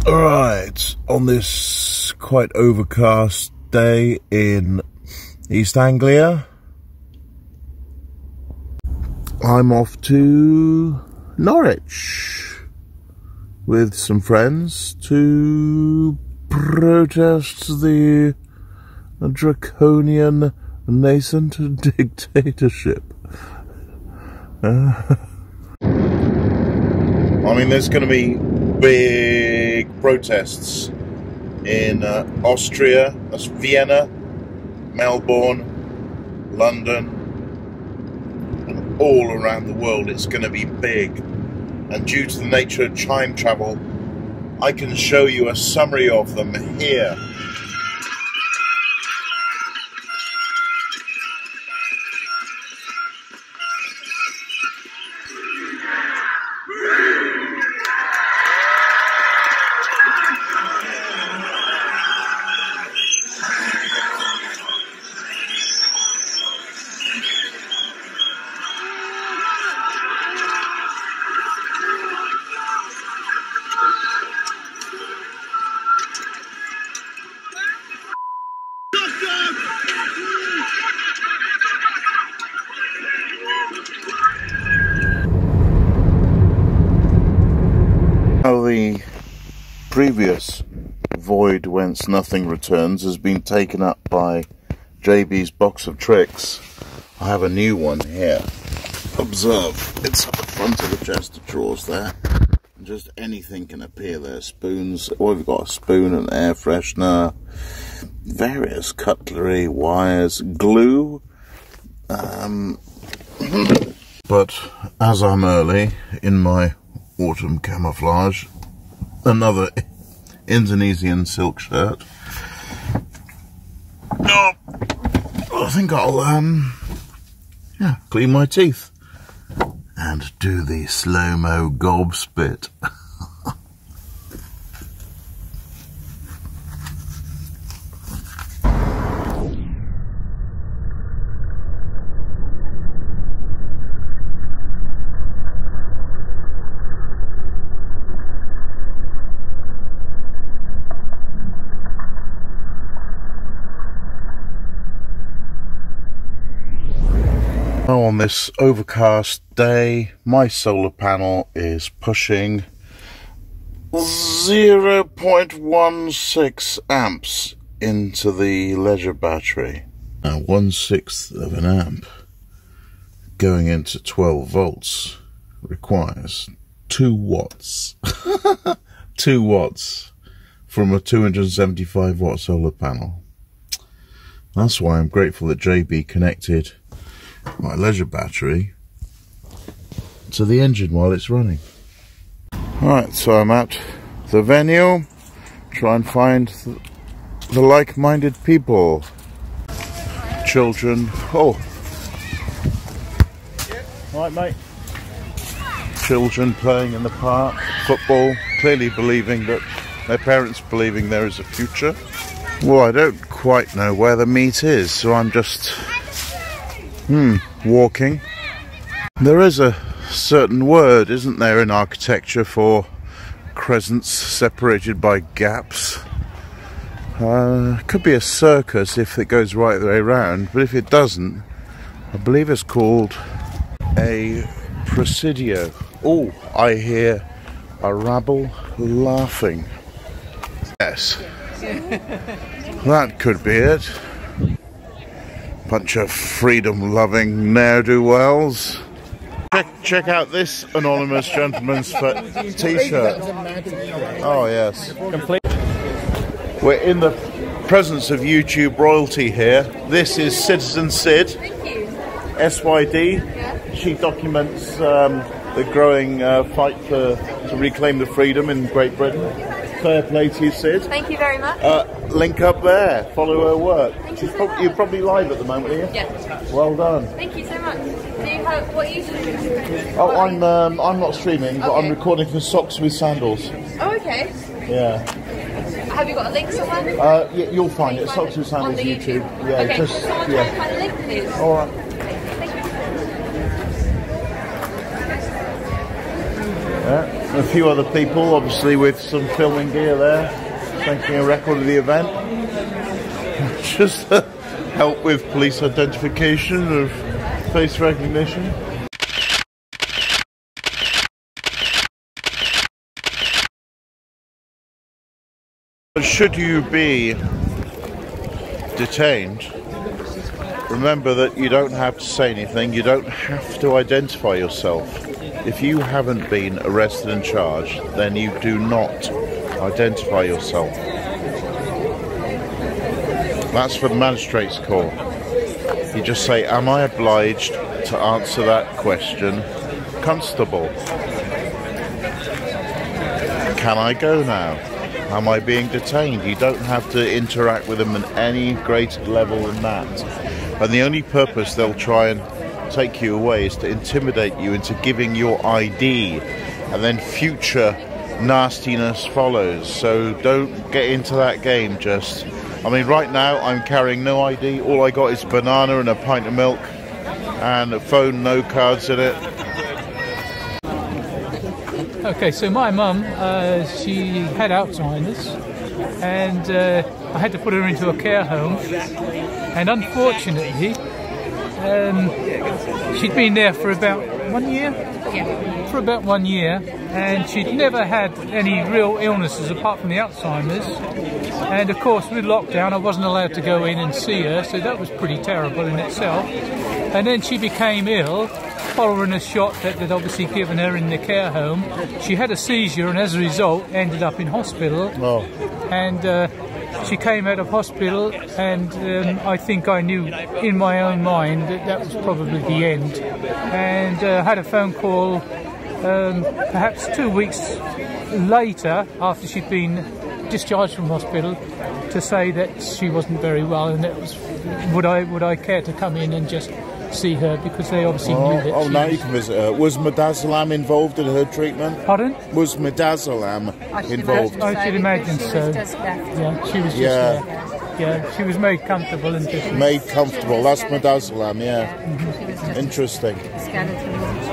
Alright, on this quite overcast day in East Anglia, I'm off to Norwich with some friends to protest the draconian nascent dictatorship. I mean, there's going to be big protests in Austria, that's Vienna, Melbourne, London, and all around the world. It's going to be big. And due to the nature of time travel, I can show you a summary of them here. Now the previous void whence nothing returns has been taken up by JB's box of tricks. I have a new one here. Observe, it's at the front of the chest of drawers there. And just anything can appear there. Spoons, oh, we've got a spoon, an air freshener, various cutlery, wires, glue. But as I'm early in my autumn camouflage, another Indonesian silk shirt. Oh, I think I'll clean my teeth and do the slow-mo gob spit. On this overcast day, my solar panel is pushing 0.16 amps into the leisure battery. Now 1/6 of an amp going into 12 volts requires 2 watts. 2 watts from a 275 watt solar panel. That's why I'm grateful that JB connected my leisure battery to the engine while it's running. Alright, so I'm at the venue, try and find the like-minded people. Children, oh, right mate. Children playing in the park, football, clearly believing that their parents believing there is a future. Well, I don't quite know where the meet is, so I'm just walking. There is a certain word, isn't there, in architecture for crescents separated by gaps. Could be a circus if it goes right the way around, but if it doesn't, I believe it's called a presidio. Oh, I hear a rabble laughing. Yes, that could be it. Bunch of freedom-loving ne'er-do-wells. Check out this anonymous gentleman's t-shirt. Oh yes. We're in the presence of YouTube royalty here. This is Citizen Sid. Thank you. SYD. Yeah. She documents the growing fight to reclaim the freedom in Great Britain. Fair play to you, Sid. Thank you very much. Link up there. Follow her work. Thank you so much. You're probably live at the moment, are you? Yeah. Well done. Thank you so much. Do you have, what are you streaming? Oh, I'm not streaming, but I'm recording for Socks with Sandals. Oh, okay. Yeah. Have you got a link somewhere? Yeah, you'll find it. Socks with Sandals on the YouTube. Yeah, okay. just Someone try and find a link, please. All right. Thank you. Yeah. A few other people, obviously with some filming gear there, taking a record of the event. Just to help with police identification of face recognition. Should you be detained, remember that you don't have to say anything, you don't have to identify yourself. If you haven't been arrested and charged, then you do not identify yourself. That's for the magistrate's court. You just say, am I obliged to answer that question? Constable. Can I go now? Am I being detained? You don't have to interact with them at any greater level than that. And the only purpose they'll try and take you away is to intimidate you into giving your ID, and then future nastiness follows. So don't get into that game. Just, I mean, right now I'm carrying no ID. All I got is a banana and a pint of milk and a phone, no cards in it. Okay, so my mum, she had Alzheimer's, and I had to put her into a care home, and unfortunately she'd been there for about 1 year? Yeah. For about 1 year, and she'd never had any real illnesses apart from the Alzheimer's. And of course with lockdown I wasn't allowed to go in and see her, so that was pretty terrible in itself. And then she became ill following a shot that they'd obviously given her in the care home. She had a seizure and as a result ended up in hospital. Oh. And she came out of hospital, and I think I knew in my own mind that that was probably the end. And had a phone call perhaps 2 weeks later, after she'd been discharged from hospital, to say that she wasn't very well, and that was would I care to come in and just see her, because they obviously knew that. Oh, now you can visit her. Was midazolam involved in her treatment? Pardon? Was midazolam involved? I should imagine so. Yeah, she was just there. Yeah, she was made comfortable and just... Made comfortable, that's midazolam, yeah. Mm-hmm. Interesting.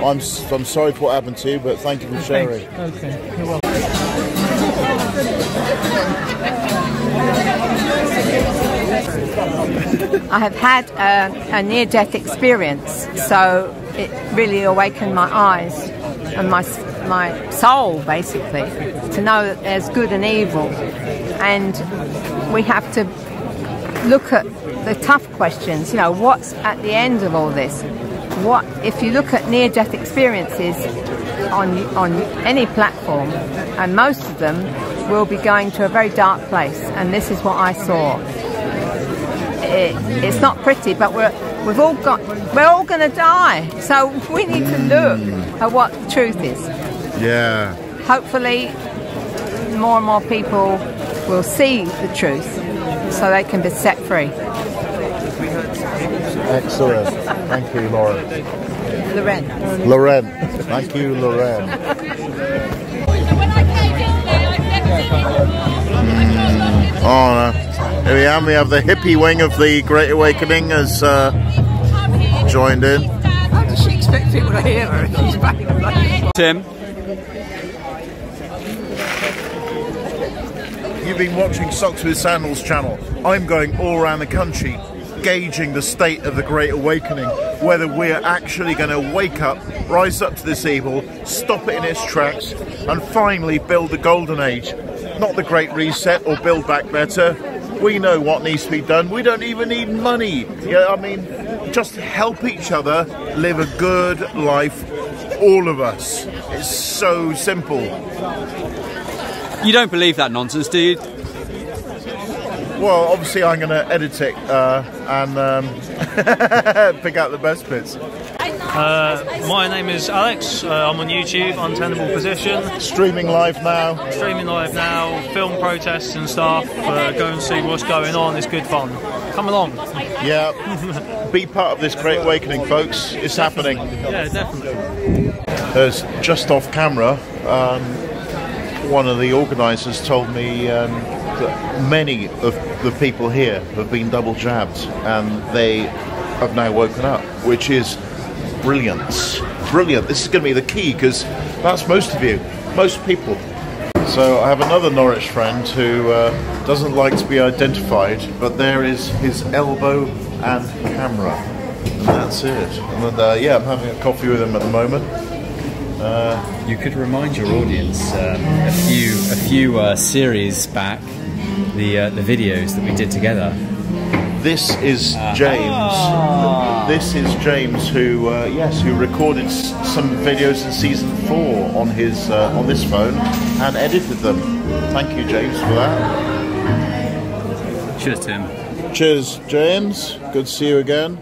I'm sorry for what happened to you, but thank you for sharing. Okay, you're welcome. I have had a near-death experience, so it really awakened my eyes and my soul, basically, to know that there's good and evil. And we have to look at the tough questions, you know, what's at the end of all this? What, if you look at near-death experiences on any platform, and most of them will be going to a very dark place, and this is what I saw. It's not pretty, but we're all going to die, so we need to look at what the truth is. Yeah. Hopefully more and more people will see the truth so they can be set free. Excellent. Thank you, Lauren. Lauren. Thank you, Lauren. Oh, no. Here we are. We have the hippie wing of the Great Awakening has joined in. How does she expect people to hear her if she's back? Tim. You've been watching Socks with Sandals channel. I'm going all around the country gauging the state of the Great Awakening, whether we're actually going to wake up, rise up to this evil, stop it in its tracks, and finally build the Golden Age. Not the Great Reset or Build Back Better. We know what needs to be done. We don't even need money. Yeah, I mean, just help each other live a good life, all of us. It's so simple. You don't believe that nonsense, do you? Well, obviously I'm going to edit it and pick out the best bits. My name is Alex. I'm on YouTube, Untenable Position. Streaming live now. Streaming live now. Film protests and stuff. Go and see what's going on. It's good fun. Come along. Yeah. Be part of this Great Awakening, folks. It's happening. Yeah, definitely. There's just off camera. One of the organisers told me that many of the people here have been double jabbed and they have now woken up, which is brilliant. Brilliant. This is going to be the key, because that's most of you. most people. So I have another Norwich friend who doesn't like to be identified, but there is his elbow and camera, and that's it. And yeah, I'm having a coffee with him at the moment. You could remind your audience a few series back, the videos that we did together. This is James. This is James, who yes, who recorded some videos in season 4 on his on this phone and edited them. Thank you, James, for that. Cheers, Tim. Cheers, James. Good to see you again.